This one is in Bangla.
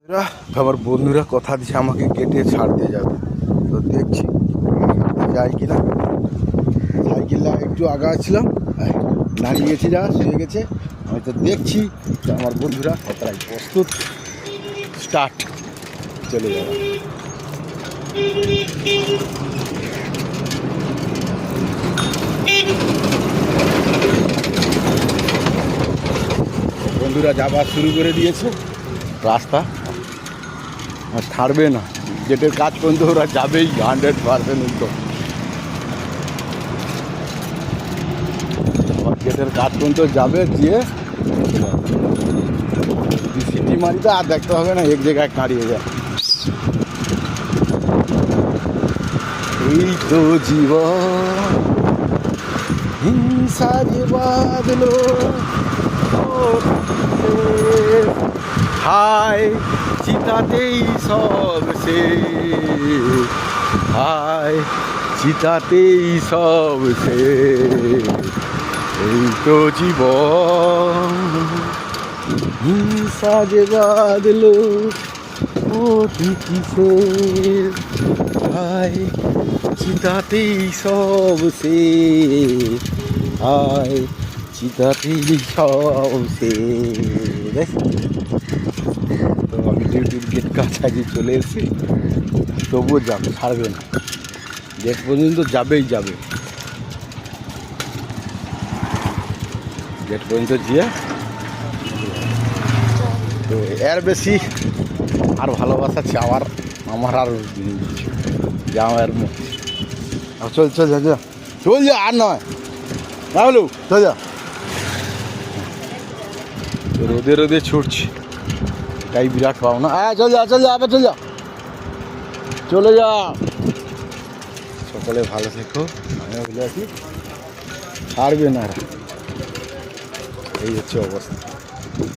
আমার বন্ধুরা কথা দিচ্ছে আমাকে গেটে ছাড়তে যাবে, তো দেখছি যাই কিনা। সাইকেলটা একটু আগাচ্ছিলাম, দাঁড়িয়ে গেছি, যা শুয়ে গেছে। আমি তো দেখছি আমার বন্ধুরা কতটাই প্রস্তুত। স্টার্ট, চলে যাওয়া। বন্ধুরা যাবার শুরু করে দিয়েছে, রাস্তা আর ছাড়বে না। গেটের কাজ পর্যন্ত ওরা যাবেই 100%। তো আবার গেটের কাজ পর্যন্ত যাবে, গিয়ে সিটি মারিতে আর দেখতে হবে না, এক জায়গায় দাঁড়িয়ে যায়। এই তো জীবন হিংসা যে বাদলো, হায় চিতাতেই সব শেষ, হায় চিতাতেই সব শেষ। এই তো জীবন হিংসা যে বাদলো, অতি কিসের, হায় চিতাতেই সব শেষ, হায় চিতাতেই সব শেষ। তো আমি ডিউটির গেট কাছাকাছি চলে এসেছি, তবুও যাবে, ছাড়বে না, গেট পর্যন্ত যাবেই যাবে। গেট পর্যন্ত গিয়ে তো এর বেশি আর ভালোবাসা চাওয়ার আমার আর যাওয়ার মধ্যে। চল চল যা যা, চল যা, আর নয় রাহুলু, চল যা। রোদে রোদে ছুটছি, তাই বিরাট পাও না। চল যা চল যা, আবার চল যা, চলে যা। সকালে ভালো থেকো, আমিও ভালো আছি, ছাড়বে না। এই হচ্ছে অবস্থা।